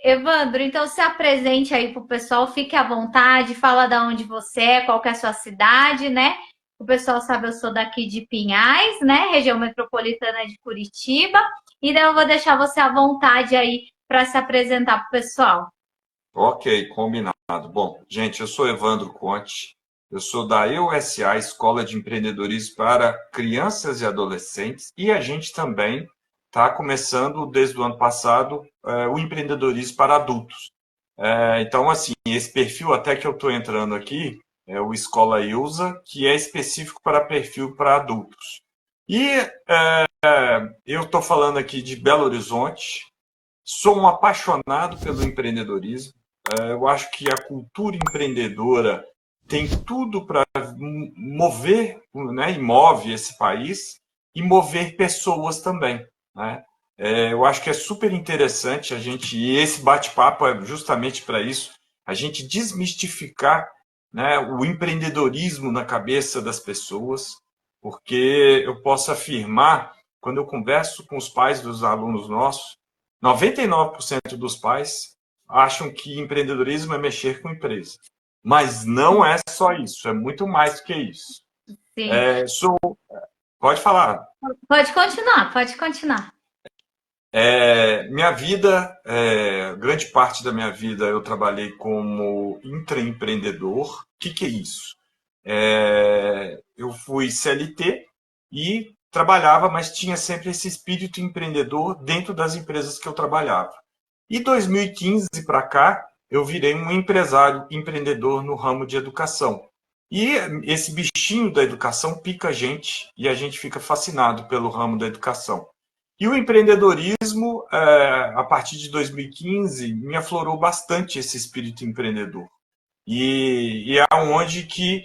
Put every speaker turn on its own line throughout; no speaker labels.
Evandro, então se apresente aí para o pessoal, fique à vontade, fala de onde você é, qual que é a sua cidade, né? O pessoal sabe, eu sou daqui de Pinhais, né? Região metropolitana de Curitiba. E daí eu vou deixar você à vontade aí para se apresentar para o pessoal.
Ok, combinado. Bom, gente, eu sou Evandro Conte, eu sou da EUSA, Escola de Empreendedorismo para Crianças e Adolescentes, e a gente também está começando, desde o ano passado, o empreendedorismo para adultos. Então, assim, esse perfil até que eu estou entrando aqui é o Escola EUSA, que é específico para perfil para adultos. E eu estou falando aqui de Belo Horizonte, sou um apaixonado pelo empreendedorismo. Eu acho que a cultura empreendedora tem tudo para mover, né, e move esse país e mover pessoas também, né? Eu acho que é super interessante a gente, e esse bate-papo é justamente para isso, a gente desmistificar, né, o empreendedorismo na cabeça das pessoas, porque eu posso afirmar, quando eu converso com os pais dos alunos nossos, 99% dos pais acham que empreendedorismo é mexer com empresa. Mas não é só isso, é muito mais do que isso.
Sim,
Pode falar.
pode continuar, pode continuar.
Minha vida, grande parte da minha vida eu trabalhei como intraempreendedor. O que é isso? Eu fui CLT e trabalhava, mas tinha sempre esse espírito empreendedor dentro das empresas que eu trabalhava. E 2015 para cá, eu virei um empresário empreendedor no ramo de educação. E esse bichinho da educação pica a gente e a gente fica fascinado pelo ramo da educação. E o empreendedorismo, a partir de 2015, me aflorou bastante esse espírito empreendedor. E é onde que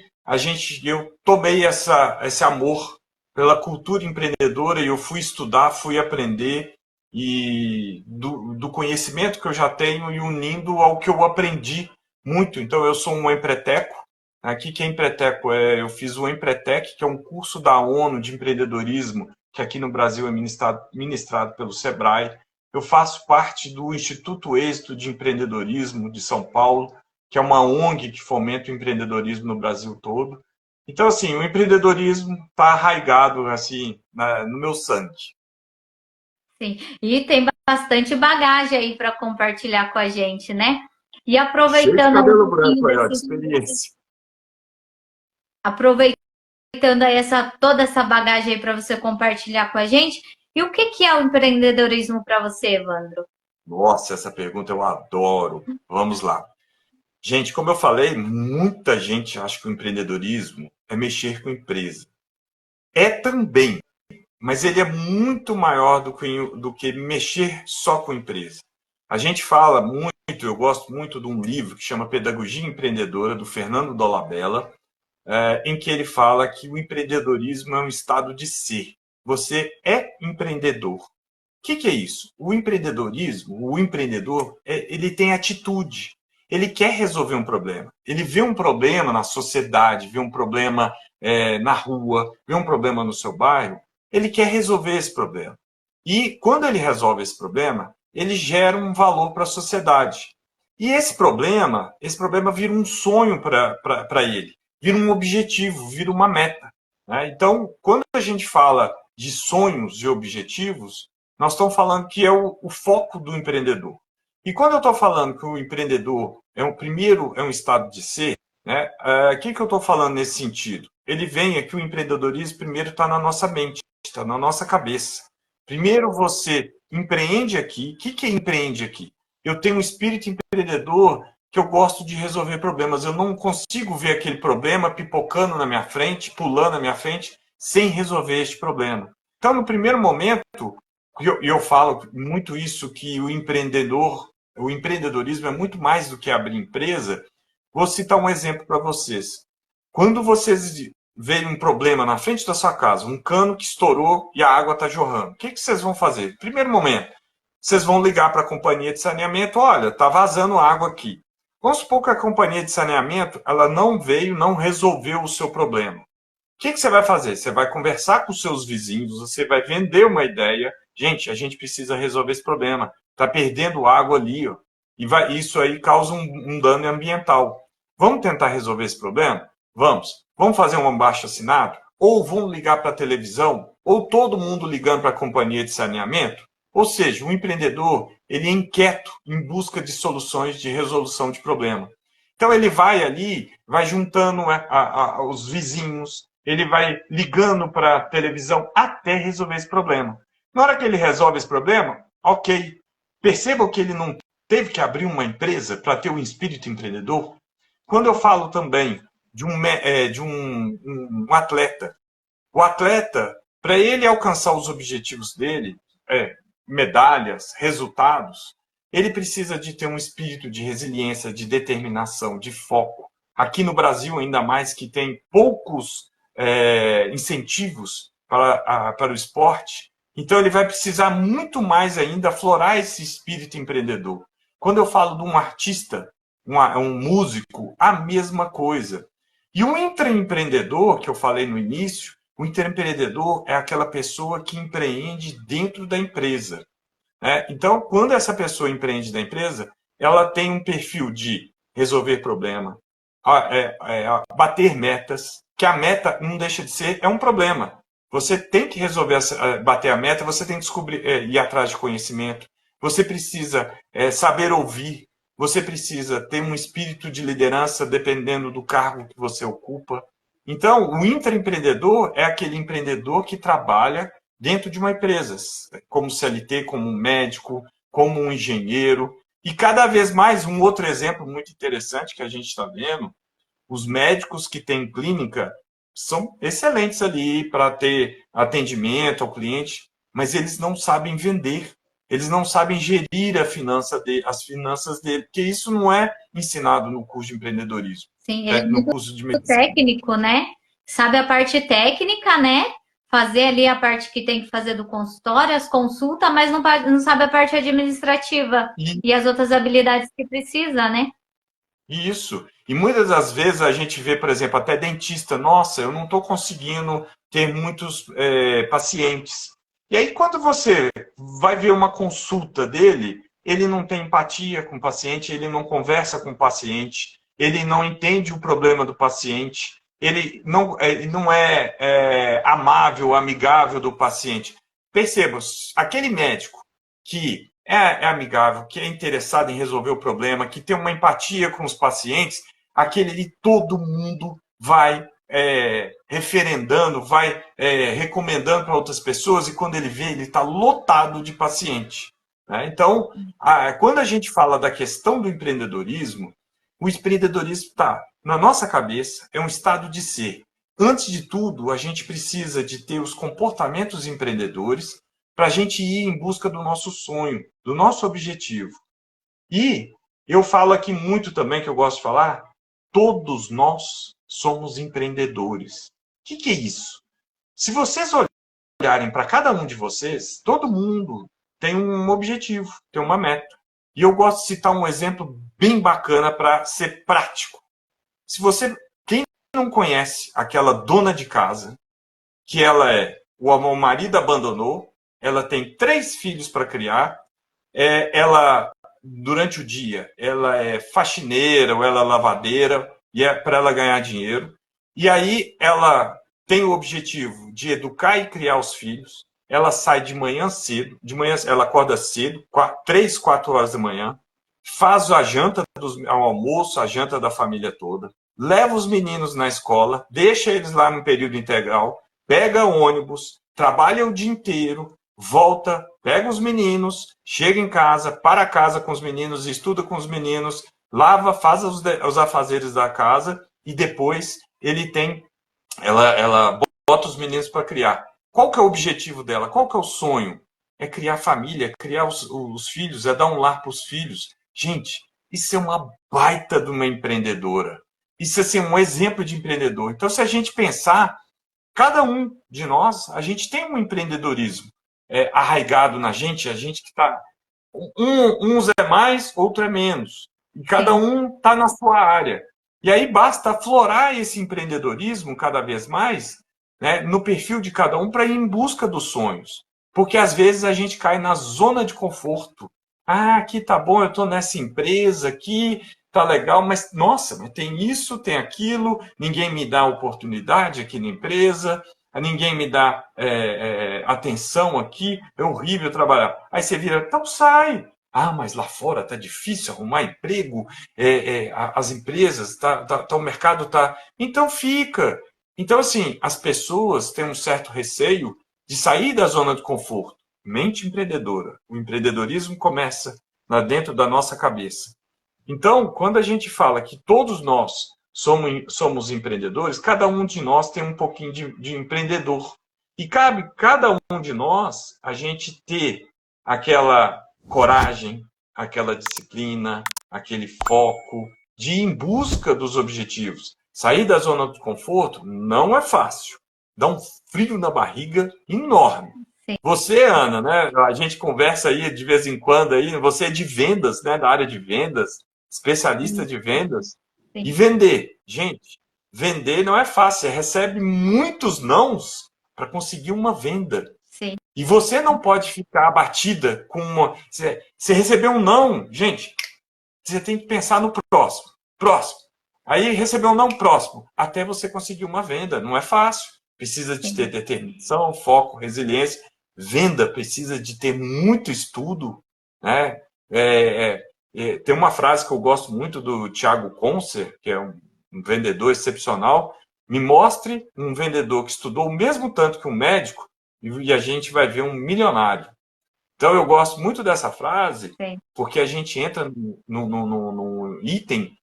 eu tomei esse amor pela cultura empreendedora e eu fui estudar, fui aprender e do conhecimento que eu já tenho e unindo ao que eu aprendi muito. Então eu sou um empreteco. Aqui que é empreteco eu fiz o Empretec, que é um curso da ONU de empreendedorismo que aqui no Brasil é ministrado pelo Sebrae. Eu faço parte do Instituto Êxito de Empreendedorismo de São Paulo, que é uma ONG que fomenta o empreendedorismo no Brasil todo. Então, assim, o empreendedorismo está arraigado assim no meu sangue.
Sim, e tem bastante bagagem aí para compartilhar com a gente, né? E
Cheio de
aproveitando um
cabelo
pouquinho
branco aí, ó, de
desse,
experiência.
aproveitando aí toda essa bagagem aí para você compartilhar com a gente. E o que é o empreendedorismo para você, Evandro?
Nossa, essa pergunta eu adoro. Vamos lá. Gente, como eu falei, muita gente acha que o empreendedorismo é mexer com empresa. É também, mas ele é muito maior do que mexer só com empresa. A gente fala muito, eu gosto muito de um livro que chama Pedagogia Empreendedora, do Fernando Dolabella, em que ele fala que o empreendedorismo é um estado de ser. Você é empreendedor. O que é isso? O empreendedorismo, o empreendedor, ele tem atitude. Ele quer resolver um problema. Ele vê um problema na sociedade, vê um problema na rua, vê um problema no seu bairro, ele quer resolver esse problema. E quando ele resolve esse problema, ele gera um valor para a sociedade. E esse problema vira um sonho para ele, vira um objetivo, vira uma meta. Né? Então, quando a gente fala de sonhos e objetivos, nós estamos falando que é o foco do empreendedor. E quando eu estou falando que o empreendedor primeiro é um estado de ser, né, o que eu estou falando nesse sentido? Ele vem aqui, o empreendedorismo primeiro está na nossa mente, está na nossa cabeça. Primeiro você empreende aqui. O que é empreende aqui? Eu tenho um espírito empreendedor que eu gosto de resolver problemas. Eu não consigo ver aquele problema pipocando na minha frente, pulando na minha frente, sem resolver este problema. Então, no primeiro momento, eu falo muito isso, que o empreendedorismo é muito mais do que abrir empresa. Vou citar um exemplo para vocês. Quando vocês veem um problema na frente da sua casa, um cano que estourou e a água está jorrando, o que vocês vão fazer? Primeiro momento, vocês vão ligar para a companhia de saneamento, olha, está vazando água aqui. Vamos supor que a companhia de saneamento ela não veio, não resolveu o seu problema. O que você vai fazer? Você vai conversar com os seus vizinhos, você vai vender uma ideia. Gente, a gente precisa resolver esse problema. Está perdendo água ali, ó. Isso aí causa um dano ambiental. Vamos tentar resolver esse problema? Vamos. Vamos fazer um abaixo-assinado? Ou vamos ligar para a televisão? Ou todo mundo ligando para a companhia de saneamento? Ou seja, o empreendedor ele é inquieto em busca de soluções de resolução de problema. Então ele vai ali, vai juntando os vizinhos, ele vai ligando para a televisão até resolver esse problema. Na hora que ele resolve esse problema, ok. Percebam que ele não teve que abrir uma empresa para ter um espírito empreendedor. Quando eu falo também de um atleta, o atleta, para ele alcançar os objetivos dele, medalhas, resultados, ele precisa de ter um espírito de resiliência, de determinação, de foco. Aqui no Brasil, ainda mais que tem poucos incentivos para o esporte, então ele vai precisar muito mais ainda aflorar esse espírito empreendedor. Quando eu falo de um artista, um músico, a mesma coisa. E o intraempreendedor, que eu falei no início, o intraempreendedor é aquela pessoa que empreende dentro da empresa. Né? Então, quando essa pessoa empreende da empresa, ela tem um perfil de resolver problema, bater metas, que a meta não deixa de ser, um problema. Você tem que resolver, bater a meta, você tem que descobrir, ir atrás de conhecimento, você precisa saber ouvir, você precisa ter um espírito de liderança dependendo do cargo que você ocupa. Então, o intraempreendedor é aquele empreendedor que trabalha dentro de uma empresa, como CLT, como um médico, como um engenheiro. E cada vez mais, um outro exemplo muito interessante que a gente está vendo, os médicos que têm clínica são excelentes ali para ter atendimento ao cliente, mas eles não sabem vender, eles não sabem gerir as finanças dele, porque isso não é ensinado no curso de empreendedorismo.
Sim, ele é
no
muito
curso de medicina.
técnico, né? Sabe a parte técnica, né? Fazer ali a parte que tem que fazer do consultório, as consultas, mas não sabe a parte administrativa e as outras habilidades que precisa, né?
Isso. E muitas das vezes a gente vê, por exemplo, até dentista, nossa, eu não estou conseguindo ter muitos pacientes. E aí, quando você vai ver uma consulta dele, ele não tem empatia com o paciente, ele não conversa com o paciente, ele não entende o problema do paciente, ele não é amável, amigável do paciente. Perceba, aquele médico que é amigável, que é interessado em resolver o problema, que tem uma empatia com os pacientes, aquele ali todo mundo vai referendando, vai recomendando para outras pessoas, e quando ele vê, ele está lotado de paciente. Né? Então, quando a gente fala da questão do empreendedorismo, o empreendedorismo está na nossa cabeça, é um estado de ser. Antes de tudo, a gente precisa de ter os comportamentos empreendedores para a gente ir em busca do nosso sonho, do nosso objetivo. E eu falo aqui muito também, que eu gosto de falar, todos nós somos empreendedores. O que é isso? Se vocês olharem para cada um de vocês, todo mundo tem um objetivo, tem uma meta. E eu gosto de citar um exemplo bem bacana para ser prático. Quem não conhece aquela dona de casa, que o marido abandonou, ela tem 3 filhos para criar, ela, durante o dia, ela é faxineira ou ela é lavadeira, e é para ela ganhar dinheiro. E aí ela tem o objetivo de educar e criar os filhos. Ela sai de manhã cedo, ela acorda cedo, 3, 4 horas da manhã, faz a janta, ao almoço, a janta da família toda, leva os meninos na escola, deixa eles lá no período integral, pega ônibus, trabalha o dia inteiro, volta, pega os meninos, chega em casa, para casa com os meninos, estuda com os meninos, lava, faz os afazeres da casa e depois ela bota os meninos para criar. Qual que é o objetivo dela? Qual que é o sonho? É criar família, criar os filhos, é dar um lar para os filhos. Gente, isso é uma baita de uma empreendedora. Isso é assim, um exemplo de empreendedor. Então, se a gente pensar, cada um de nós, a gente tem um empreendedorismo arraigado na gente, a gente que está... uns é mais, outro é menos. E cada um está na sua área. E aí basta aflorar esse empreendedorismo cada vez mais, né, no perfil de cada um para ir em busca dos sonhos. Porque às vezes a gente cai na zona de conforto. Ah, aqui tá bom, eu estou nessa empresa aqui, tá legal, mas nossa, mas tem isso, tem aquilo, ninguém me dá oportunidade aqui na empresa, ninguém me dá atenção aqui, é horrível trabalhar. Aí você vira, então sai. Ah, mas lá fora tá difícil arrumar emprego, as empresas, o mercado tá. Então fica. Então, assim, as pessoas têm um certo receio de sair da zona de conforto. Mente empreendedora. O empreendedorismo começa lá dentro da nossa cabeça. Então, quando a gente fala que todos nós somos empreendedores, cada um de nós tem um pouquinho de empreendedor. E cabe cada um de nós a gente ter aquela coragem, aquela disciplina, aquele foco de ir em busca dos objetivos. Sair da zona de conforto não é fácil. Dá um frio na barriga enorme.
Sim.
Você, Ana, né? A gente conversa aí de vez em quando aí, você é de vendas, né? Da área de vendas, especialista de vendas.
Sim.
E vender, gente, vender não é fácil. Você recebe muitos nãos para conseguir uma venda.
Sim.
E você não pode ficar abatida com uma. Você recebeu um não, gente, você tem que pensar no próximo. Próximo. Aí recebeu um não próximo, até você conseguir uma venda. Não é fácil. Precisa de ter determinação, foco, resiliência. Venda precisa de ter muito estudo, né? Tem uma frase que eu gosto muito do Thiago Concer, que é um vendedor excepcional. Me mostre um vendedor que estudou o mesmo tanto que um médico e a gente vai ver um milionário. Então, eu gosto muito dessa frase,
Sim.
porque a gente entra no item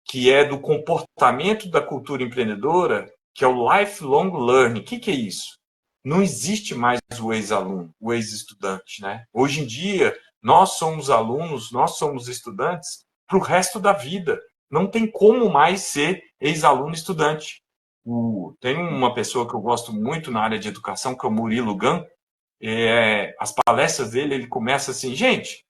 que é do comportamento da cultura empreendedora, que é o lifelong learning. O que é isso? Não existe mais o ex-aluno, o ex-estudante, né? Hoje em dia, nós somos alunos, nós somos estudantes para o resto da vida. Não tem como mais ser ex-aluno estudante. Tem uma pessoa que eu gosto muito na área de educação, que é o Murilo Gun. As palestras dele, ele começa assim, gente,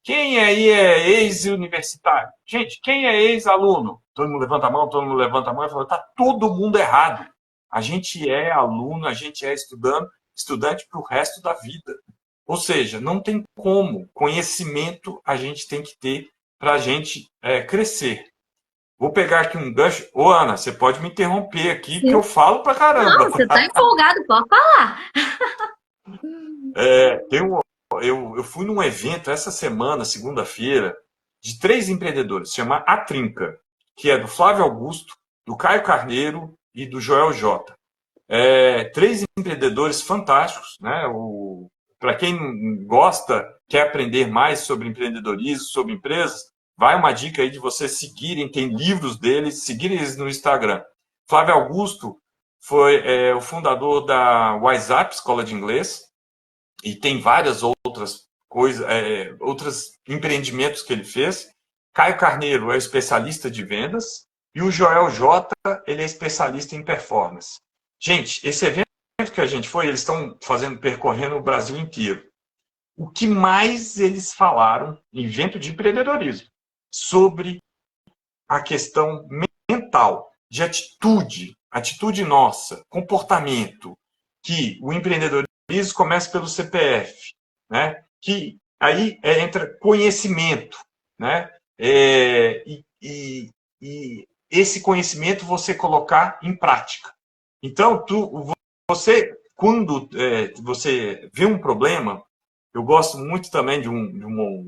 quem aí é ex-universitário? Gente, quem é ex-aluno? Todo mundo levanta a mão, todo mundo levanta a mão e fala, tá todo mundo errado. A gente é aluno, a gente é estudante para o resto da vida. Ou seja, não tem como. Conhecimento a gente tem que ter para a gente crescer. Vou pegar aqui um gancho. Ô, Ana, você pode me interromper aqui, que eu falo pra caramba.
Não, você tá empolgado, pode falar.
Eu fui num evento essa semana, segunda-feira, de 3 empreendedores, se chama A Trinca, que é do Flávio Augusto, do Caio Carneiro e do Joel J. 3 empreendedores fantásticos, né? Para quem gosta, quer aprender mais sobre empreendedorismo, sobre empresas, vai uma dica aí de vocês seguirem, tem livros deles, seguirem eles no Instagram. Flávio Augusto foi o fundador da WhatsApp, Escola de Inglês, e tem várias outras coisas, outros empreendimentos que ele fez. Caio Carneiro é especialista de vendas e o Joel J, ele é especialista em performance. Gente, esse evento que a gente foi, eles estão percorrendo o Brasil inteiro. O que mais eles falaram, evento de empreendedorismo, sobre a questão mental, de atitude nossa, comportamento, que o empreendedorismo começa pelo CPF, né? Que aí entra conhecimento, né? E esse conhecimento você colocar em prática. Então, você, quando você vê um problema, eu gosto muito também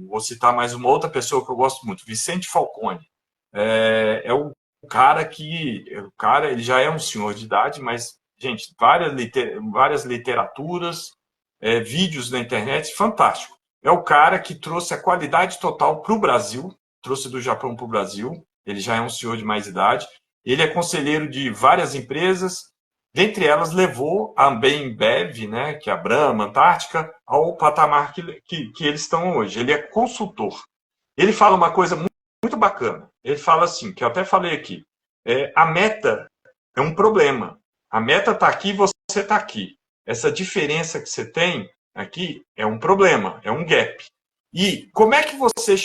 vou citar mais uma outra pessoa que eu gosto muito, Vicente Falcone. O cara ele já é um senhor de idade, mas, gente, várias literaturas, vídeos na internet, fantástico. É o cara que trouxe a qualidade total para o Brasil, trouxe do Japão para o Brasil, ele já é um senhor de mais idade, ele é conselheiro de várias empresas, dentre elas levou a Ambev, né, que é a Brahma, Antártica, ao patamar que eles estão hoje. Ele é consultor. Ele fala uma coisa muito bacana. Ele fala assim, que eu até falei aqui, a meta é um problema. A meta está aqui, você está aqui. Essa diferença que você tem aqui é um problema, é um gap. E como é que você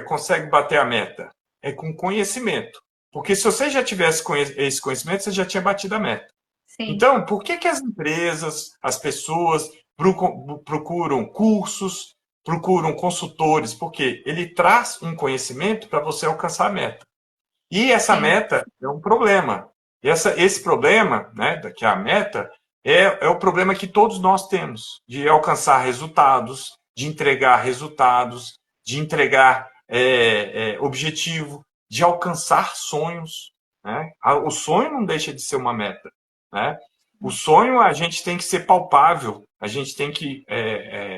consegue bater a meta? É com conhecimento. Porque se você já tivesse esse conhecimento, você já tinha batido a meta. Sim. Então, por que as empresas, as pessoas procuram cursos, procuram consultores, porque ele traz um conhecimento para você alcançar a meta. E essa meta é um problema. Esse problema, né, que é a meta, é o problema que todos nós temos, de alcançar resultados, de entregar objetivo, de alcançar sonhos. Né? O sonho não deixa de ser uma meta. Né? O sonho a gente tem que ser palpável, a gente tem que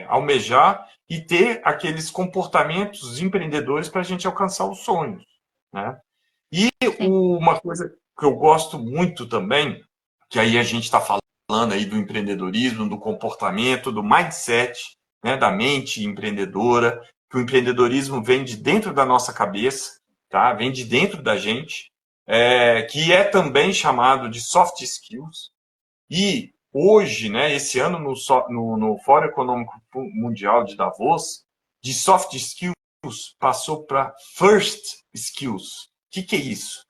almejar e ter aqueles comportamentos empreendedores para a gente alcançar os sonhos. Né? E uma coisa que eu gosto muito também, que aí a gente está falando aí do empreendedorismo, do comportamento, do mindset, né, da mente empreendedora, que o empreendedorismo vem de dentro da nossa cabeça, tá? Vem de dentro da gente, que é também chamado de soft skills. E hoje, né, esse ano no Fórum Econômico Mundial de Davos, de soft skills passou para first skills. O que é isso?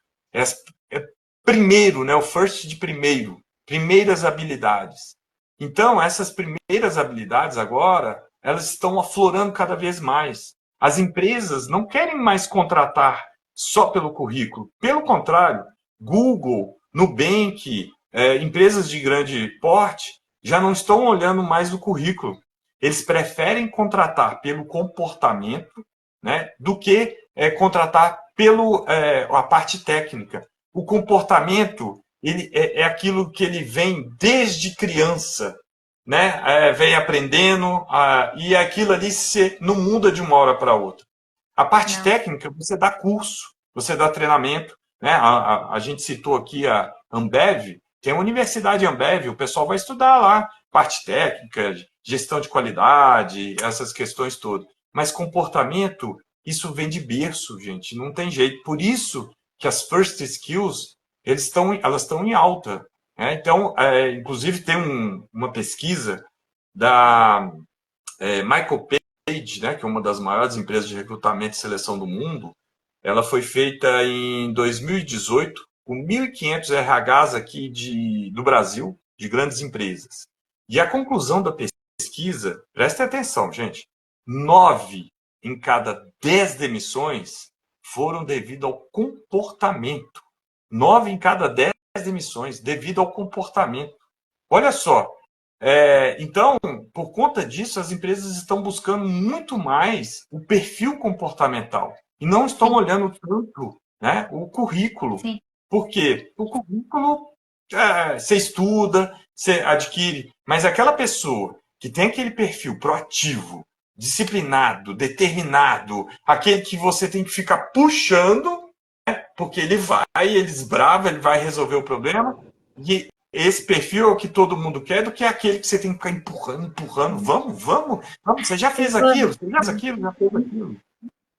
Primeiro, né, o first de primeiro, primeiras habilidades. Então, essas primeiras habilidades agora, elas estão aflorando cada vez mais. As empresas não querem mais contratar só pelo currículo. Pelo contrário, Google, Nubank, empresas de grande porte já não estão olhando mais o currículo. Eles preferem contratar pelo comportamento, né, do que contratar a parte técnica. O comportamento ele é aquilo que ele vem desde criança, né? Vem aprendendo, e aquilo ali não muda de uma hora para outra. A parte técnica, você dá curso, você dá treinamento. Né? A gente citou aqui a Ambev, tem a Universidade Ambev, o pessoal vai estudar lá, parte técnica, gestão de qualidade, essas questões todas. Mas comportamento, isso vem de berço, gente, não tem jeito. Por isso que as first skills, elas estão em alta. Né? Então, inclusive, tem uma pesquisa da Michael Page, né, que é uma das maiores empresas de recrutamento e seleção do mundo. Ela foi feita em 2018, com 1.500 RHs aqui do Brasil, de grandes empresas. E a conclusão da pesquisa, prestem atenção, gente, 9 em cada 10 demissões foram devido ao comportamento. 9 em cada 10 demissões devido ao comportamento. Olha só. Então, por conta disso, as empresas estão buscando muito mais o perfil comportamental e não estão olhando tanto, né, o currículo. Sim. Por quê? O currículo, você estuda, você adquire, mas aquela pessoa que tem aquele perfil proativo, disciplinado, determinado, aquele que você tem que ficar puxando, né, porque ele desbrava, ele vai resolver o problema, e esse perfil é o que todo mundo quer, do que é aquele que você tem que ficar empurrando. Vamos, você já fez aquilo, já fez aquilo.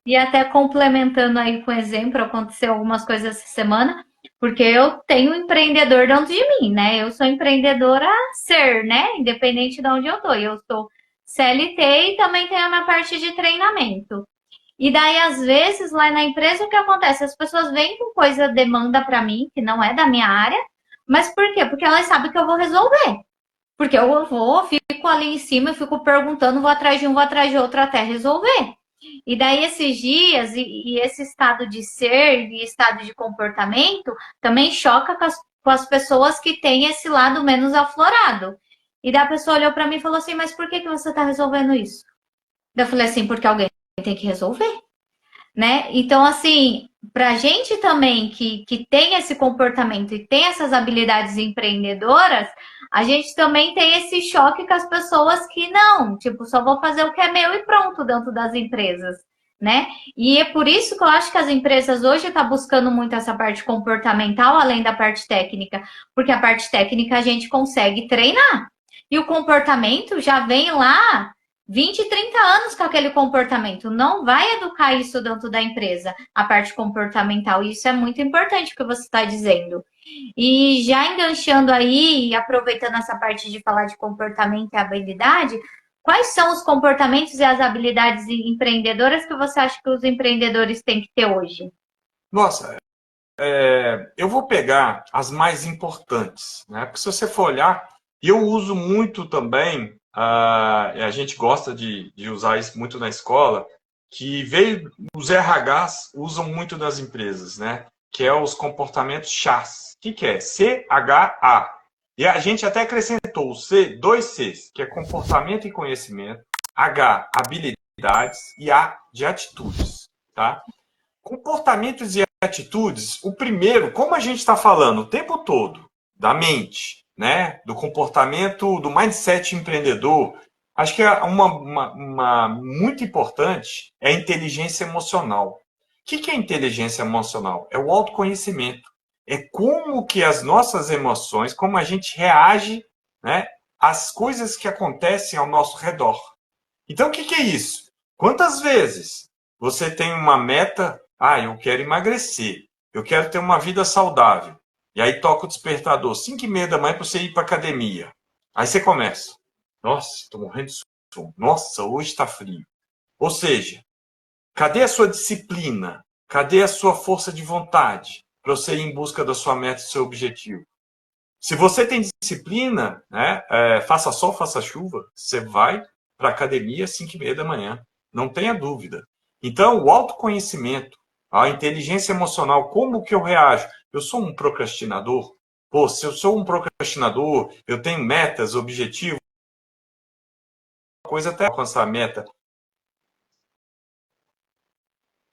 E até complementando aí com exemplo, aconteceu algumas coisas essa semana, porque eu tenho um empreendedor dentro de mim, né? Eu sou empreendedora né? Independente de onde eu tô. Eu sou CLT e também tenho a minha parte de treinamento. E daí, às vezes, lá na empresa, o que acontece? As pessoas vêm com demanda para mim, que não é da minha área, mas por quê? Porque elas sabem que eu vou resolver. Porque eu fico ali em cima, eu fico perguntando, vou atrás de um, vou atrás de outro até resolver. E daí esses dias, e esse estado de ser e estado de comportamento também choca com as pessoas que têm esse lado menos aflorado. E daí a pessoa olhou para mim e falou assim, mas por que você está resolvendo isso? Eu falei assim, porque alguém tem que resolver. Né? Então, assim, para a gente também que tem esse comportamento e tem essas habilidades empreendedoras, a gente também tem esse choque com as pessoas que não, tipo, só vou fazer o que é meu e pronto dentro das empresas, né? E é por isso que eu acho que as empresas hoje estão buscando muito essa parte comportamental, além da parte técnica, porque a parte técnica a gente consegue treinar. E o comportamento já vem lá 20, 30 anos com aquele comportamento. Não vai educar isso dentro da empresa, a parte comportamental. E isso é muito importante o que você está dizendo. E já enganchando aí, e aproveitando essa parte de falar de comportamento e habilidade, quais são os comportamentos e as habilidades empreendedoras que você acha que os empreendedores têm que ter hoje?
Nossa, eu vou pegar as mais importantes, né? Porque se você for olhar, eu uso muito também a gente gosta de usar isso muito na escola, que veio, os RHs usam muito nas empresas, né? Que é os comportamentos CHAS. O que é? C-H-A. E a gente até acrescentou o C, dois Cs, que é comportamento e conhecimento, H, habilidades e A, de atitudes, tá? Comportamentos e atitudes, o primeiro, como a gente está falando o tempo todo da mente, né? Do comportamento, do mindset empreendedor, acho que uma muito importante é a inteligência emocional. O que é inteligência emocional? É o autoconhecimento. É como que as nossas emoções, como a gente reage, né, às coisas que acontecem ao nosso redor. Então, o que é isso? Quantas vezes você tem uma meta, eu quero emagrecer, eu quero ter uma vida saudável, e aí toca o despertador, 5h30 da manhã para você ir para academia. Aí você começa, nossa, estou morrendo de sono, nossa, hoje está frio. Ou seja, cadê a sua disciplina? Cadê a sua força de vontade para você ir em busca da sua meta e do seu objetivo? Se você tem disciplina, né, faça sol, faça chuva, você vai para a academia às 5h30 da manhã. Não tenha dúvida. Então, o autoconhecimento, a inteligência emocional, como que eu reajo? Eu sou um procrastinador? Pô, se eu sou um procrastinador, eu tenho metas, objetivos, coisa até alcançar a meta.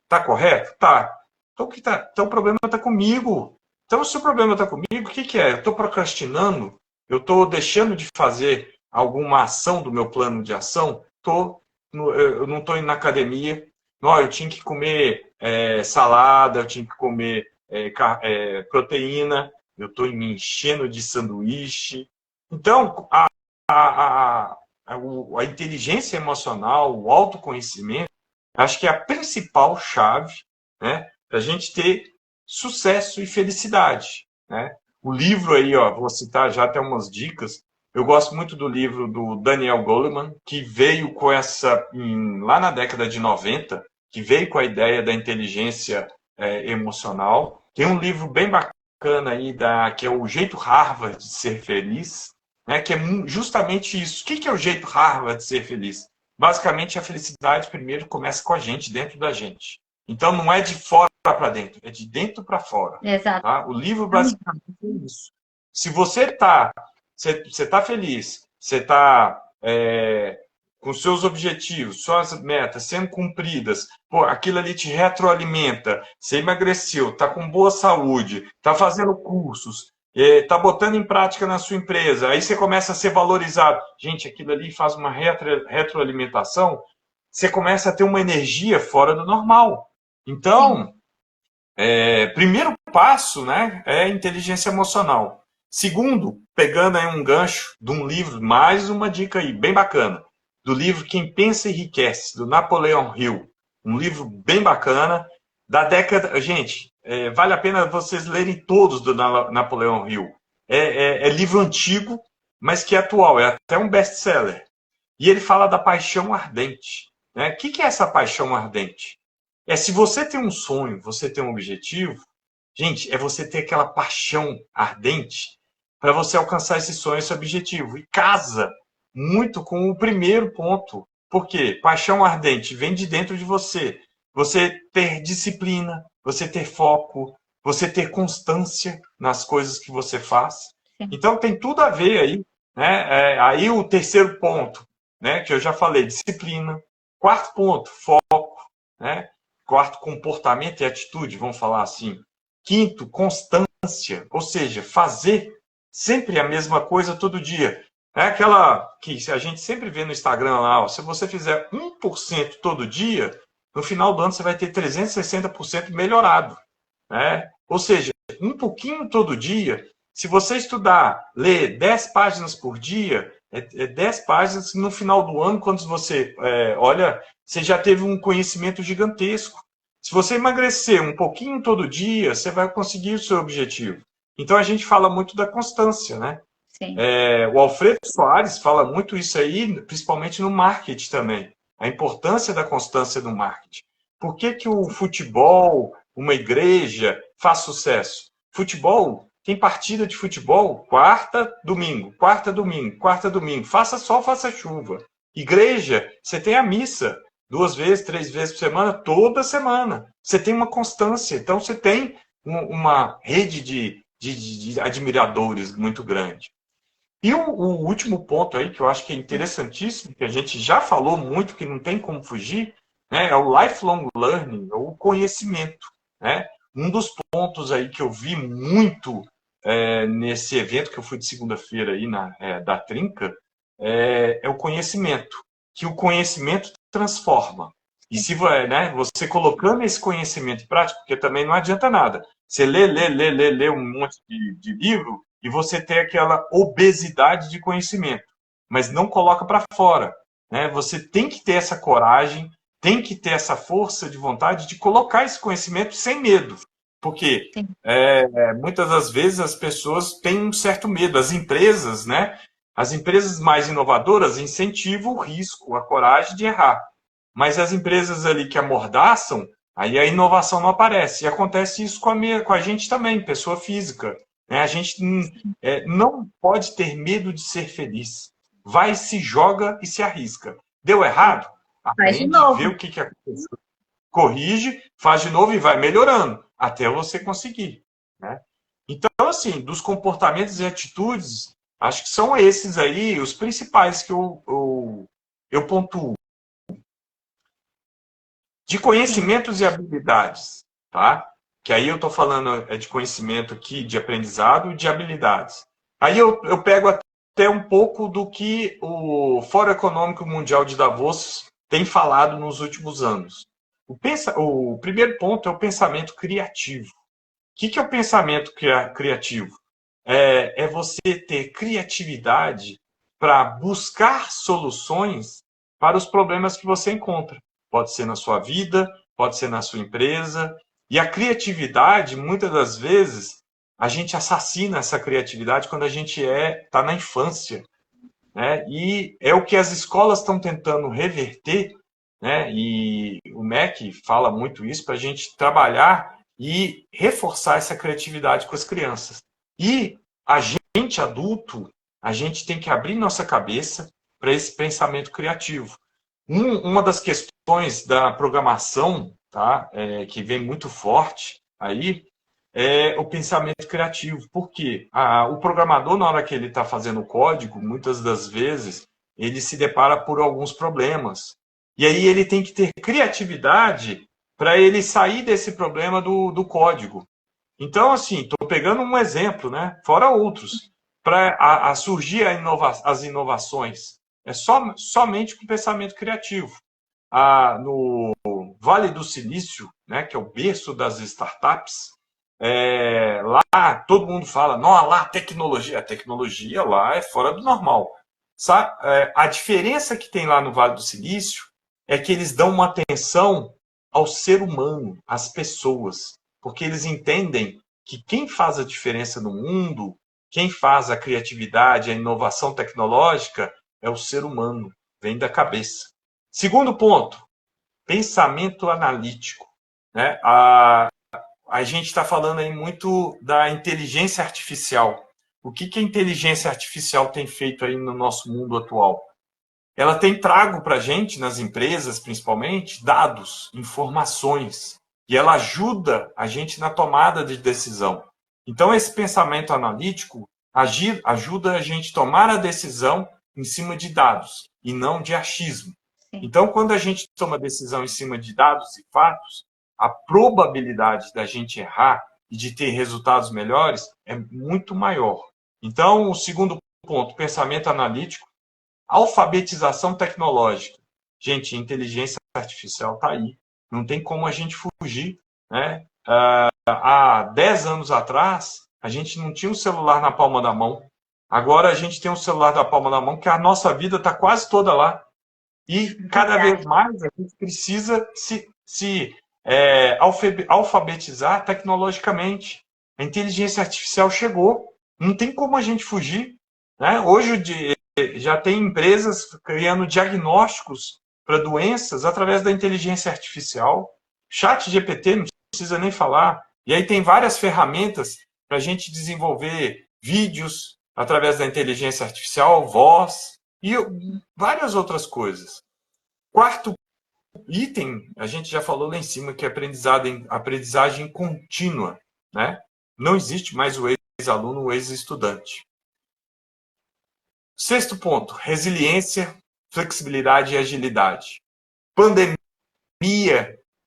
Tá correto? Tá. Então o problema está comigo. Então, se o problema está comigo, o que é? Eu estou procrastinando? Eu estou deixando de fazer alguma ação do meu plano de ação? Eu não estou indo na academia. Não, eu tinha que comer salada, eu tinha que comer proteína, eu estou me enchendo de sanduíche. Então, a inteligência emocional, o autoconhecimento, acho que é a principal chave, né, para a gente ter sucesso e felicidade, né? O livro aí, ó, vou citar já até umas dicas. Eu gosto muito do livro do Daniel Goleman, que veio com lá na década de 90, que veio com a ideia da inteligência emocional. Tem um livro bem bacana aí, que é o Jeito Harvard de Ser Feliz, né, que é justamente isso. O que é o jeito Harvard de ser feliz? Basicamente, a felicidade primeiro começa com a gente, dentro da gente. Então, não é de fora para dentro, é de dentro para fora.
Exato.
Tá? O livro basicamente é isso. Se você está feliz, você está com seus objetivos, suas metas sendo cumpridas, pô, aquilo ali te retroalimenta, você emagreceu, está com boa saúde, está fazendo cursos, está botando em prática na sua empresa, aí você começa a ser valorizado. Gente, aquilo ali faz uma retroalimentação, você começa a ter uma energia fora do normal. Então, primeiro passo, né, é a inteligência emocional. Segundo, pegando aí um gancho de um livro, mais uma dica aí, bem bacana, do livro Quem Pensa Enriquece, do Napoleão Hill. Um livro bem bacana, da década... Gente, vale a pena vocês lerem todos do Napoleão Hill. É livro antigo, mas que é atual, é até um best-seller. E ele fala da paixão ardente. Né? O que é essa paixão ardente? Se você tem um sonho, você tem um objetivo, gente, é você ter aquela paixão ardente para você alcançar esse sonho, esse objetivo. E casa muito com o primeiro ponto. Por quê? Paixão ardente vem de dentro de você. Você ter disciplina, você ter foco, você ter constância nas coisas que você faz. Então, tem tudo a ver aí. Né? Aí o terceiro ponto, né, que eu já falei, disciplina. Quarto ponto, foco. Né? Quarto, comportamento e atitude, vamos falar assim. Quinto, constância, ou seja, fazer sempre a mesma coisa todo dia. É aquela que a gente sempre vê no Instagram lá, ó, se você fizer 1% todo dia, no final do ano você vai ter 360% melhorado. Né? Ou seja, um pouquinho todo dia, se você estudar, ler 10 páginas por dia, 10 páginas, no final do ano, quando você olha, você já teve um conhecimento gigantesco. Se você emagrecer um pouquinho todo dia, você vai conseguir o seu objetivo. Então, a gente fala muito da constância, né?
Sim.
O Alfredo Soares fala muito isso aí, principalmente no marketing também. A importância da constância no marketing. Por que o futebol, uma igreja, faz sucesso? Futebol, tem partida de futebol quarta, domingo, quarta, domingo, quarta, domingo. Faça sol, faça chuva. Igreja, você tem a missa 2 vezes, 3 vezes por semana, toda semana. Você tem uma constância. Então, você tem uma rede de admiradores muito grande. E o último ponto aí, que eu acho que é interessantíssimo, que a gente já falou muito, que não tem como fugir, né, é o lifelong learning, o conhecimento. Né? Um dos pontos aí que eu vi muito nesse evento que eu fui de segunda-feira aí da Trinca, é o conhecimento. Que o conhecimento transforma. E se você colocando esse conhecimento em prática, porque também não adianta nada. Você lê um monte de livro e você tem aquela obesidade de conhecimento, mas não coloca para fora. Né? Você tem que ter essa coragem, tem que ter essa força de vontade de colocar esse conhecimento sem medo. Porque muitas das vezes as pessoas têm um certo medo. As empresas, né? As empresas mais inovadoras incentivam o risco, a coragem de errar. Mas as empresas ali que amordaçam, aí a inovação não aparece. E acontece isso com a gente também, pessoa física. Né? A gente não pode ter medo de ser feliz. Vai, se joga e se arrisca. Deu errado? Aprende, vê o que aconteceu. Corrige, faz de novo e vai melhorando até você conseguir. Né? Então, assim, dos comportamentos e atitudes, acho que são esses aí os principais que eu pontuo. De conhecimentos e habilidades, tá? Que aí eu estou falando de conhecimento aqui, de aprendizado e de habilidades. Aí eu pego até um pouco do que o Fórum Econômico Mundial de Davos tem falado nos últimos anos. O primeiro ponto é o pensamento criativo. O que é o pensamento criativo? É você ter criatividade para buscar soluções para os problemas que você encontra. Pode ser na sua vida, pode ser na sua empresa. E a criatividade, muitas das vezes, a gente assassina essa criatividade quando a gente está na infância. Né? E é o que as escolas estão tentando reverter, né? E o MEC fala muito isso para a gente trabalhar e reforçar essa criatividade com as crianças. E a gente, adulto, a gente tem que abrir nossa cabeça para esse pensamento criativo. Uma das questões da programação, tá, que vem muito forte aí, é o pensamento criativo. Por quê? O programador, na hora que ele está fazendo o código, muitas das vezes, ele se depara por alguns problemas. E aí ele tem que ter criatividade para ele sair desse problema do código. Então, assim, estou pegando um exemplo, né? Fora outros, para surgir as inovações. É somente com pensamento criativo. No Vale do Silício, né, que é o berço das startups, lá todo mundo fala, não, lá a tecnologia lá é fora do normal. Sabe? A diferença que tem lá no Vale do Silício é que eles dão uma atenção ao ser humano, às pessoas, porque eles entendem que quem faz a diferença no mundo, quem faz a criatividade, a inovação tecnológica, é o ser humano, vem da cabeça. Segundo ponto, pensamento analítico. Né? A gente está falando aí muito da inteligência artificial. O que a inteligência artificial tem feito aí no nosso mundo atual? Ela tem trago para a gente, nas empresas principalmente, dados, informações, e ela ajuda a gente na tomada de decisão. Então, esse pensamento analítico ajuda a gente a tomar a decisão em cima de dados, e não de achismo. Sim. Então, quando a gente toma decisão em cima de dados e fatos, a probabilidade da gente errar e de ter resultados melhores é muito maior. Então, o segundo ponto, pensamento analítico, alfabetização tecnológica. Gente, inteligência artificial está aí. Não tem como a gente fugir. Né? Há 10 anos atrás, a gente não tinha um celular na palma da mão. Agora a gente tem um celular na palma da mão, que a nossa vida está quase toda lá. E cada vez mais a gente precisa se alfabetizar tecnologicamente. A inteligência artificial chegou. Não tem como a gente fugir. Né? Hoje já tem empresas criando diagnósticos para doenças através da inteligência artificial. ChatGPT, não precisa nem falar. E aí tem várias ferramentas para a gente desenvolver vídeos através da inteligência artificial, voz e várias outras coisas. Quarto item, a gente já falou lá em cima, que é aprendizagem contínua, né? Não existe mais o ex-aluno, o ex-estudante. Sexto ponto, resiliência, flexibilidade e agilidade. Pandemia,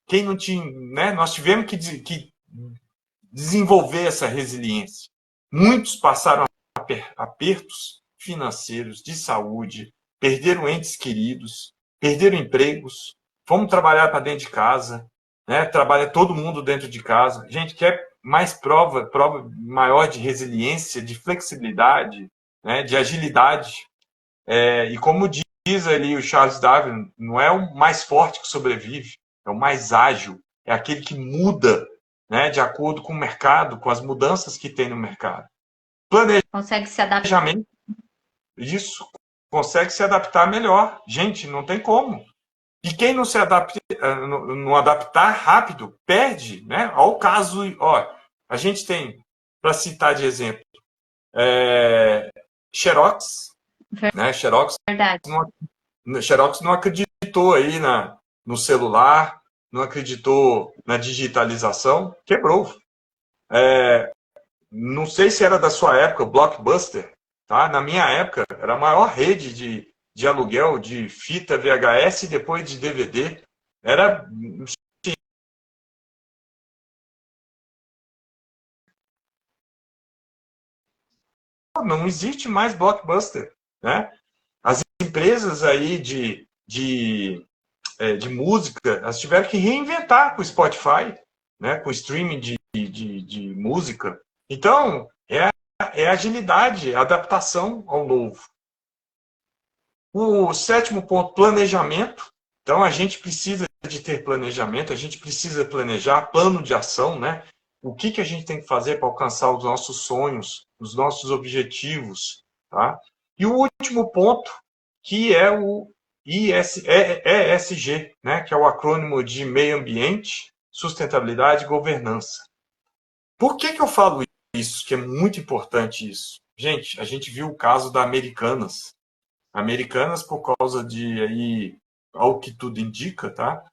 quem não tinha, né? Nós tivemos que desenvolver essa resiliência. Muitos passaram apertos financeiros, de saúde, perderam entes queridos, perderam empregos, fomos trabalhar para dentro de casa, né? Trabalha todo mundo dentro de casa. Gente, quer mais prova maior de resiliência, de flexibilidade, né? De agilidade. E como diz ali o Charles Darwin, não é o mais forte que sobrevive, é o mais ágil, é aquele que muda, né, de acordo com o mercado, com as mudanças que tem no mercado.
Consegue se adaptar.
Isso, consegue se adaptar melhor. Gente, não tem como. E quem não se não adaptar rápido, perde, né? Olha o caso, ó, a gente tem, para citar de exemplo, Xerox, né? Xerox não acreditou aí no celular, não acreditou na digitalização, quebrou. Não sei se era da sua época, o Blockbuster, tá? Na minha época, era a maior rede de aluguel de fita VHS e depois de DVD. Era. Não existe mais Blockbuster, né? As empresas aí de música, elas tiveram que reinventar com o Spotify, né? Com o streaming de música. Então, é agilidade, adaptação ao novo. O sétimo ponto, planejamento. Então, a gente precisa de ter planejamento, a gente precisa planejar, plano de ação, né? O que a gente tem que fazer para alcançar os nossos sonhos, os nossos objetivos, tá? E o último ponto, que é o ESG, né? Que é o acrônimo de Meio Ambiente, Sustentabilidade e Governança. Por que eu falo isso? Que é muito importante isso. Gente, a gente viu o caso da Americanas. Americanas, por causa de, aí, ao que tudo indica, tá?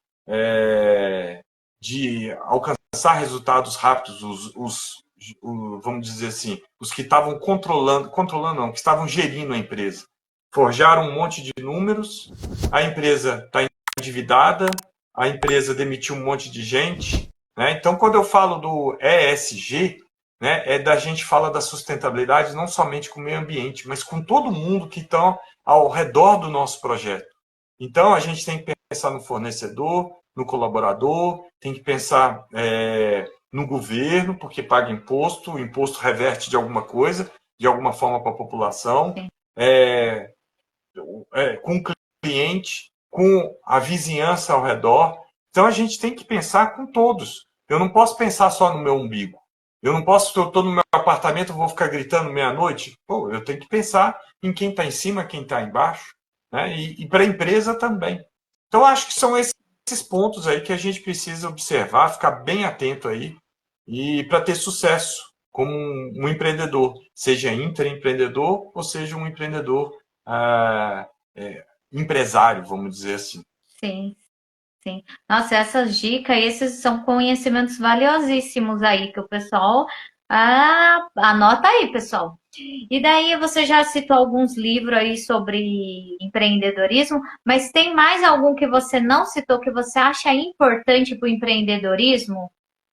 De alcançar resultados rápidos, vamos dizer assim, os que estavam controlando não, que estavam gerindo a empresa. Forjaram um monte de números, a empresa está endividada, a empresa demitiu um monte de gente, né? Então, quando eu falo do ESG, né, da gente fala da sustentabilidade não somente com o meio ambiente, mas com todo mundo que está ao redor do nosso projeto. Então, a gente tem que pensar no fornecedor, no colaborador, tem que pensar no governo, porque paga imposto, o imposto reverte de alguma coisa, de alguma forma para a população, com o cliente, com a vizinhança ao redor. Então, a gente tem que pensar com todos. Eu não posso pensar só no meu umbigo. Eu não posso, se eu estou no meu apartamento, eu vou ficar gritando meia-noite. Pô, eu tenho que pensar em quem está em cima, quem está embaixo, né? E para a empresa também. Então, acho que são esses pontos aí que a gente precisa observar, ficar bem atento aí, e para ter sucesso como um empreendedor, seja intraempreendedor ou seja um empreendedor empresário, vamos dizer assim.
Sim, sim. Nossa, essas dicas, esses são conhecimentos valiosíssimos aí que o pessoal anota aí, pessoal. E daí você já citou alguns livros aí sobre empreendedorismo, mas tem mais algum que você não citou que você acha importante para o empreendedorismo?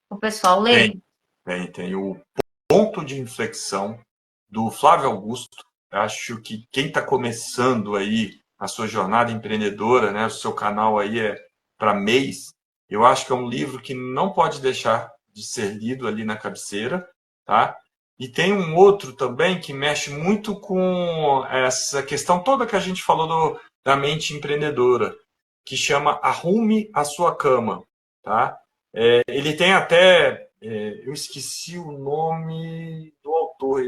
O pessoal ler?
Tem o Ponto de Inflexão do Flávio Augusto. Acho que quem está começando aí a sua jornada empreendedora, né, o seu canal aí é para mês, eu acho que é um livro que não pode deixar de ser lido ali na cabeceira, tá? E tem um outro também que mexe muito com essa questão toda que a gente falou da mente empreendedora, que chama Arrume a Sua Cama, tá? Ele tem até, eu esqueci o nome do autor,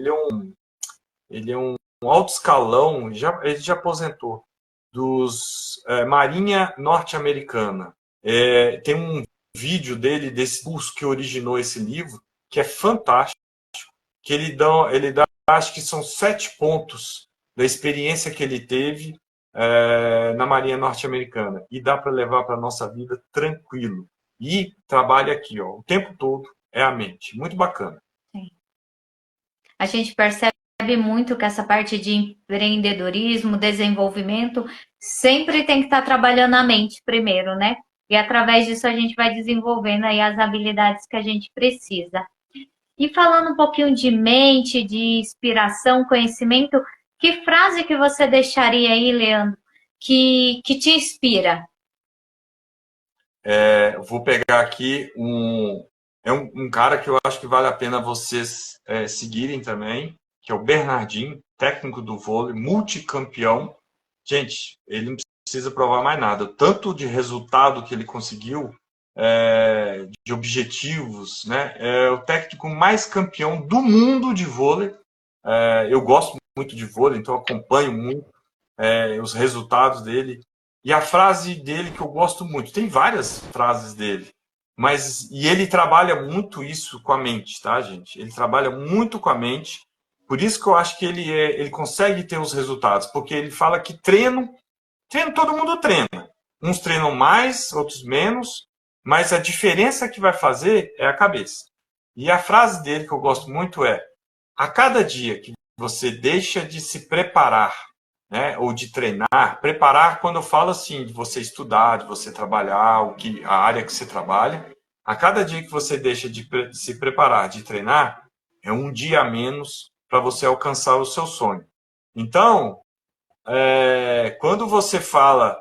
ele é um alto escalão, ele já aposentou, dos Marinha Norte-Americana. Tem um vídeo dele, desse curso que originou esse livro, que é fantástico. que ele dá, acho que são 7 pontos da experiência que ele teve na Marinha Norte-Americana. E dá para levar para a nossa vida tranquilo. E trabalha aqui, ó, o tempo todo, é a mente. Muito bacana.
Sim. A gente percebe muito que essa parte de empreendedorismo, desenvolvimento, sempre tem que estar trabalhando a mente primeiro, né? E através disso a gente vai desenvolvendo aí as habilidades que a gente precisa. E falando um pouquinho de mente, de inspiração, conhecimento, que frase que você deixaria aí, Leandro, que te inspira?
Vou pegar aqui um cara que eu acho que vale a pena vocês seguirem também, que é o Bernardinho, técnico do vôlei, multicampeão. Gente, ele não precisa provar mais nada. O tanto de resultado que ele conseguiu, de objetivos, né? É o técnico mais campeão do mundo de vôlei. Eu gosto muito de vôlei, então acompanho muito os resultados dele. E a frase dele que eu gosto muito, tem várias frases dele, e ele trabalha muito isso com a mente, tá, gente? Ele trabalha muito com a mente, por isso que eu acho que ele consegue ter os resultados, porque ele fala que treino todo mundo treina. Uns treinam mais, outros menos, mas a diferença que vai fazer é a cabeça. E a frase dele que eu gosto muito é: a cada dia que você deixa de se preparar, né, ou de treinar, preparar quando eu falo assim, de você estudar, de você trabalhar, a área que você trabalha, a cada dia que você deixa de se preparar, de treinar, é um dia a menos para você alcançar o seu sonho. Então, quando você fala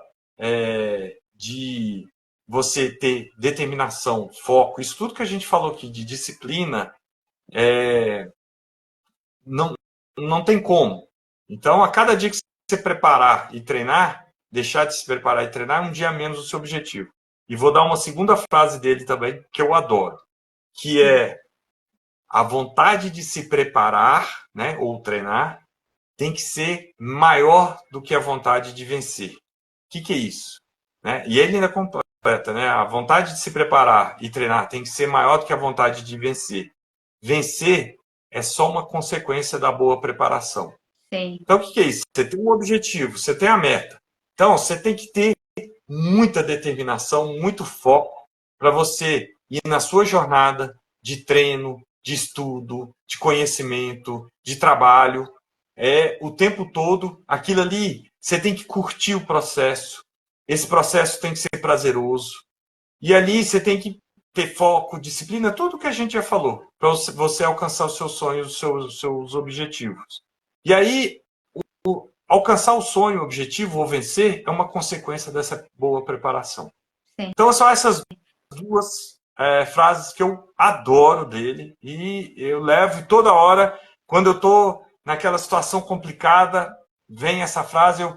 de você ter determinação, foco, isso tudo que a gente falou aqui de disciplina, não, não tem como. Então, a cada dia que você preparar e treinar, deixar de se preparar e treinar, é um dia a menos o seu objetivo. E vou dar uma segunda frase dele também, que eu adoro, que é: a vontade de se preparar, né, ou treinar, tem que ser maior do que a vontade de vencer. O que é isso? Né? E ele ainda completa, né? A vontade de se preparar e treinar tem que ser maior do que a vontade de vencer. Vencer é só uma consequência da boa preparação.
Sim.
Então, o que é isso? Você tem um objetivo, você tem a meta. Então, você tem que ter muita determinação, muito foco para você ir na sua jornada de treino, de estudo, de conhecimento, de trabalho. O tempo todo, aquilo ali, você tem que curtir o processo. Esse processo tem que ser prazeroso. E ali você tem que ter foco, disciplina, tudo que a gente já falou, para você alcançar os seus sonhos, os seus objetivos. E aí, alcançar o sonho, o objetivo ou vencer é uma consequência dessa boa preparação.
Sim.
Então, são essas duas frases que eu adoro dele e eu levo toda hora, quando eu estou naquela situação complicada, vem essa frase, eu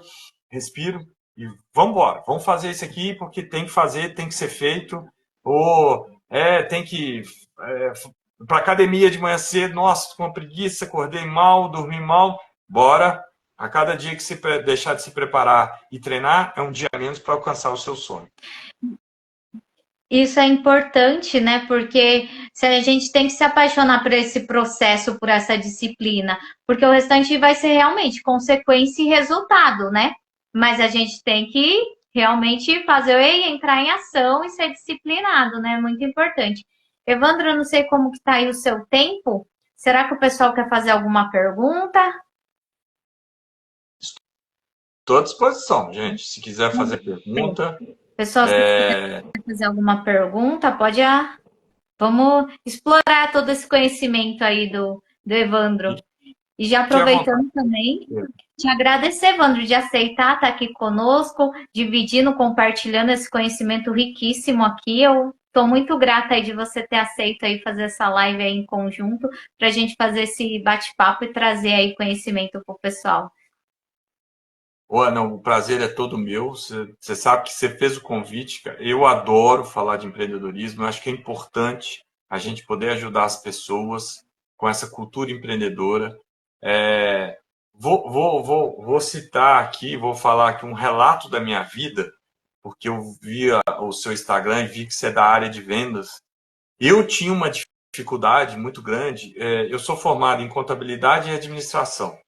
respiro e vamos embora, vamos fazer isso aqui porque tem que fazer, tem que ser feito, ou tem que para academia de manhã cedo, nossa, com preguiça, acordei mal, dormi mal, bora. A cada dia que você deixar de se preparar e treinar, é um dia a menos para alcançar o seu sonho.
Isso é importante, né? Porque se a gente tem que se apaixonar por esse processo, por essa disciplina, porque o restante vai ser realmente consequência e resultado, né? Mas a gente tem que realmente fazer entrar em ação e ser disciplinado, né? Muito importante. Evandro, eu não sei como que está aí o seu tempo. Será que o pessoal quer fazer alguma pergunta?
Estou à disposição, gente. Se quiser fazer pergunta.
Pessoal, se quiser fazer alguma pergunta, vamos explorar todo esse conhecimento aí do Evandro. E já aproveitando também, te agradecer, Evandro, de aceitar estar aqui conosco, dividindo, compartilhando esse conhecimento riquíssimo aqui. Eu estou muito grata aí de você ter aceito aí fazer essa live aí em conjunto, para a gente fazer esse bate-papo e trazer aí conhecimento para o pessoal.
Ana, o prazer é todo meu. Você sabe que você fez o convite. Eu adoro falar de empreendedorismo. Eu acho que é importante a gente poder ajudar as pessoas com essa cultura empreendedora. Vou citar aqui, vou falar aqui um relato da minha vida, porque eu vi o seu Instagram e vi que você é da área de vendas. Eu tinha uma dificuldade muito grande. Eu sou formado em contabilidade e administração.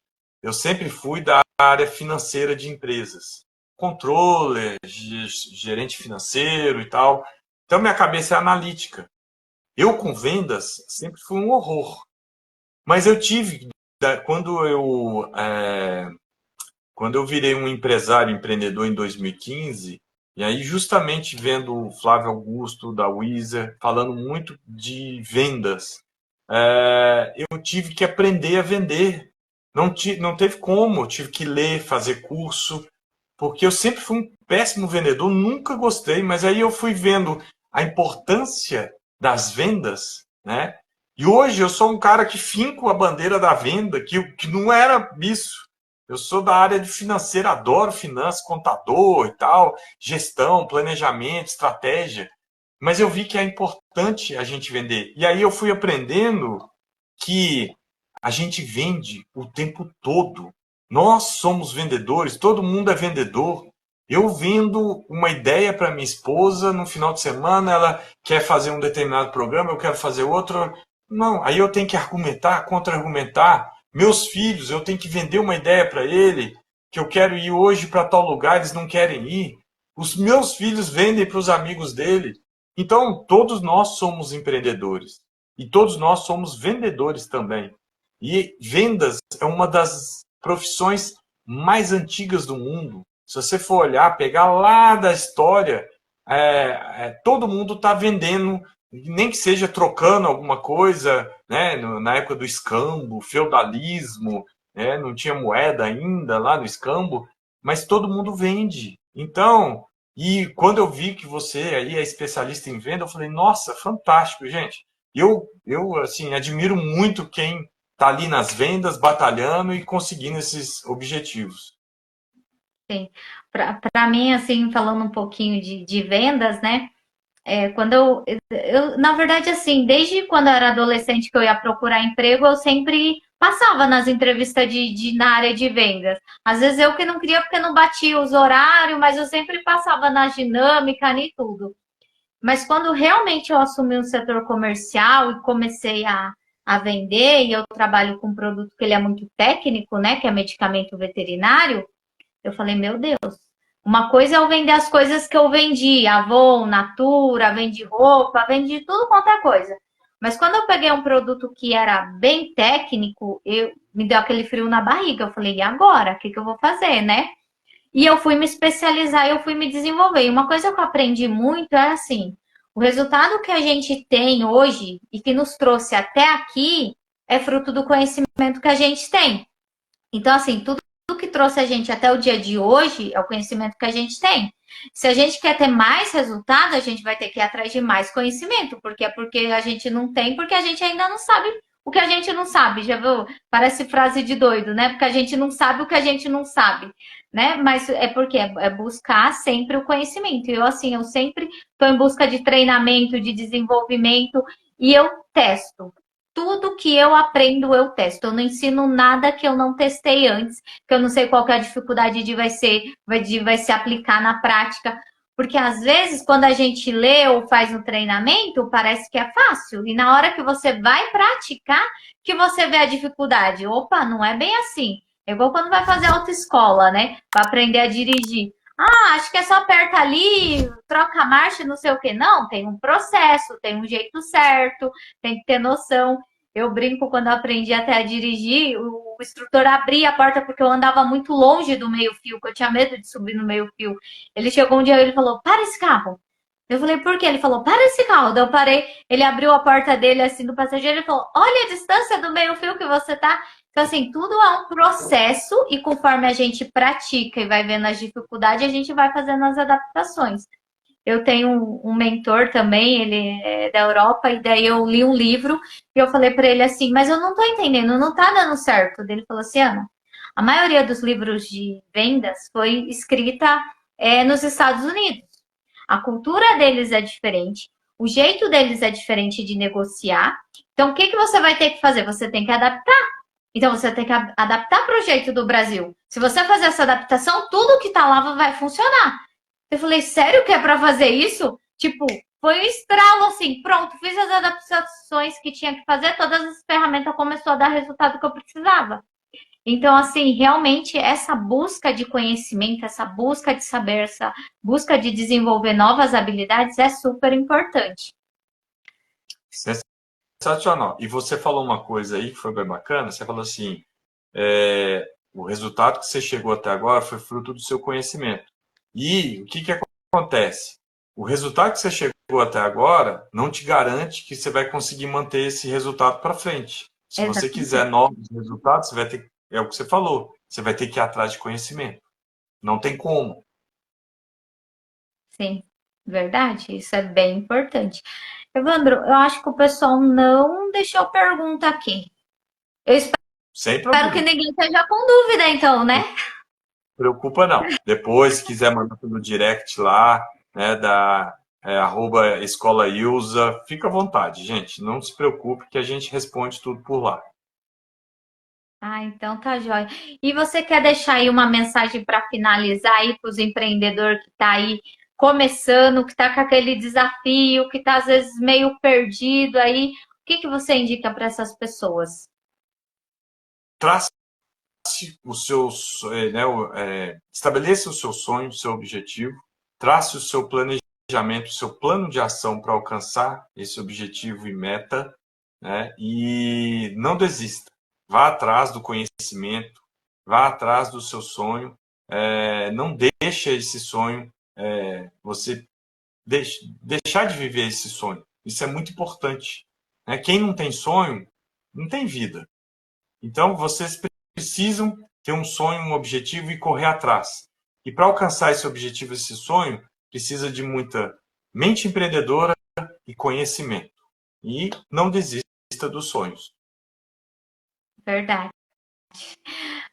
Eu sempre fui da área financeira de empresas, controller, gerente financeiro e tal. Então, minha cabeça é analítica. Eu, com vendas, sempre fui um horror. Mas eu tive, quando eu virei um empresário empreendedor em 2015, e aí justamente vendo o Flávio Augusto, da Weezer, falando muito de vendas, eu tive que aprender a vender. Não teve como, eu tive que ler, fazer curso, porque eu sempre fui um péssimo vendedor, nunca gostei, mas aí eu fui vendo a importância das vendas, né? E hoje eu sou um cara que finco a bandeira da venda, que não era isso. Eu sou da área de financeira, adoro finanças, contador e tal, gestão, planejamento, estratégia. Mas eu vi que é importante a gente vender. E aí eu fui aprendendo que a gente vende o tempo todo. Nós somos vendedores, todo mundo é vendedor. Eu vendo uma ideia para minha esposa, no final de semana ela quer fazer um determinado programa, eu quero fazer outro. Não, aí eu tenho que argumentar, contra-argumentar. Meus filhos, eu tenho que vender uma ideia para ele, que eu quero ir hoje para tal lugar, eles não querem ir. Os meus filhos vendem para os amigos dele. Então, todos nós somos empreendedores. E todos nós somos vendedores também. E vendas é uma das profissões mais antigas do mundo. Se você for olhar, pegar lá da história, todo mundo está vendendo, nem que seja trocando alguma coisa, né? Na época do escambo, feudalismo, né? Não tinha moeda ainda lá no escambo, mas todo mundo vende. Então, e quando eu vi que você aí é especialista em venda, eu falei, nossa, fantástico, gente. Eu assim, admiro muito quem está ali nas vendas, batalhando e conseguindo esses objetivos.
Sim. Para mim, assim, falando um pouquinho de vendas, né? Quando na verdade, assim, desde quando eu era adolescente que eu ia procurar emprego, eu sempre passava nas entrevistas na área de vendas. Às vezes eu que não queria porque não batia os horários, mas eu sempre passava na dinâmica e tudo. Mas quando realmente eu assumi um setor comercial e comecei a vender, e eu trabalho com um produto que ele é muito técnico, né, que é medicamento veterinário, eu falei, meu Deus, uma coisa é eu vender as coisas que eu vendi, Avon, Natura, vendi roupa, vendi tudo quanto é coisa. Mas quando eu peguei um produto que era bem técnico, me deu aquele frio na barriga. Eu falei, e agora? O que eu vou fazer, né? E eu fui me especializar, eu fui me desenvolver. E uma coisa que eu aprendi muito é assim, o resultado que a gente tem hoje e que nos trouxe até aqui é fruto do conhecimento que a gente tem. Então, assim, tudo que trouxe a gente até o dia de hoje é o conhecimento que a gente tem. Se a gente quer ter mais resultado, a gente vai ter que ir atrás de mais conhecimento, porque a gente não tem, porque a gente ainda não sabe o que a gente não sabe. Já viu? Parece frase de doido, né? Porque a gente não sabe o que a gente não sabe, né? Mas é porque é buscar sempre o conhecimento. E eu, assim, eu sempre estou em busca de treinamento, de desenvolvimento, e eu testo. Tudo que eu aprendo, eu testo. Eu não ensino nada que eu não testei antes, que eu não sei qual que é a dificuldade vai se aplicar na prática. Porque às vezes, quando a gente lê ou faz um treinamento, parece que é fácil. E na hora que você vai praticar, que você vê a dificuldade. Opa, não é bem assim. É igual quando vai fazer autoescola, né? Para aprender a dirigir. Ah, acho que é só aperta ali, troca a marcha, não sei o que. Não, tem um processo, tem um jeito certo, tem que ter noção. Eu brinco quando eu aprendi até a dirigir, o instrutor abria a porta porque eu andava muito longe do meio-fio, que eu tinha medo de subir no meio-fio. Ele chegou um dia e ele falou, para esse carro. Eu falei, por quê? Ele falou, para esse carro. Daí eu parei, ele abriu a porta dele assim do passageiro e falou, olha a distância do meio-fio que você tá. Então, assim, tudo é um processo e conforme a gente pratica e vai vendo as dificuldades, a gente vai fazendo as adaptações. Eu tenho um mentor também, ele é da Europa, e daí eu li um livro e eu falei para ele assim, mas eu não tô entendendo, não tá dando certo. Ele falou assim, Ana, a maioria dos livros de vendas foi escrita nos Estados Unidos. A cultura deles é diferente, o jeito deles é diferente de negociar. Então, o que você vai ter que fazer? Você tem que adaptar. Então, você tem que adaptar para o jeito do Brasil. Se você fazer essa adaptação, tudo que está lá vai funcionar. Eu falei, sério que é para fazer isso? Tipo, foi um estralo assim, pronto, fiz as adaptações que tinha que fazer, todas as ferramentas começou a dar resultado que eu precisava. Então, assim, realmente essa busca de conhecimento, essa busca de saber, essa busca de desenvolver novas habilidades é super importante.
Sensacional. E você falou uma coisa aí que foi bem bacana. Você falou assim, o resultado que você chegou até agora foi fruto do seu conhecimento. E o que que acontece? O resultado que você chegou até agora não te garante que você vai conseguir manter esse resultado para frente. Se você quiser
Exatamente.
novos resultados, você vai ter, é o que você falou, você vai ter que ir atrás de conhecimento. Não tem como.
Sim, verdade. Isso é bem importante. Evandro, eu acho que o pessoal não deixou pergunta aqui. Eu
Sem
espero que
problema.
ninguém esteja com dúvida, então, né?
Preocupa não. Depois, se quiser mandar pelo direct lá, né, da arroba Escola Ilza, fica à vontade, gente. Não se preocupe que a gente responde tudo por lá.
Ah, então tá jóia. E você quer deixar aí uma mensagem para finalizar aí para os empreendedores que tá aí começando, que tá com aquele desafio, que tá às vezes meio perdido aí? O que que você indica para essas pessoas?
Trace os seus, estabeleça o seu sonho, o seu objetivo, trace o seu planejamento, o seu plano de ação para alcançar esse objetivo e meta, né? E não desista. Vá atrás do conhecimento, vá atrás do seu sonho, não deixe esse sonho, você deixar de viver esse sonho. Isso é muito importante. Né? Quem não tem sonho, não tem vida. Então, vocês precisam ter um sonho, um objetivo e correr atrás. E para alcançar esse objetivo, esse sonho, precisa de muita mente empreendedora e conhecimento. E não desista dos sonhos.
Verdade.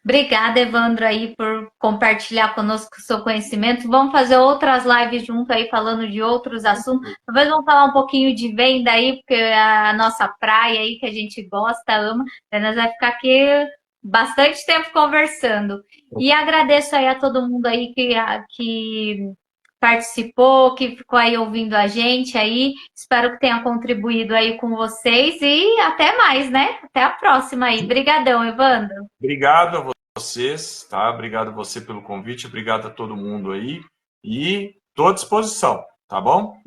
Obrigada, Evandro, aí por compartilhar conosco o seu conhecimento. Vamos fazer outras lives junto aí, falando de outros assuntos. Talvez vamos falar um pouquinho de venda aí, porque é a nossa praia aí que a gente gosta, ama. Então, nós vai ficar aqui bastante tempo conversando. E agradeço aí a todo mundo aí que participou, que ficou aí ouvindo a gente aí. Espero que tenha contribuído aí com vocês e até mais, né? Até a próxima aí. Obrigadão, Evandro.
Obrigado a vocês, tá? Obrigado a você pelo convite, obrigado a todo mundo aí. E estou à disposição, tá bom?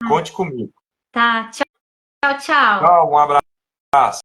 Conte comigo.
Tá, tchau, tchau.
Tchau, um abraço.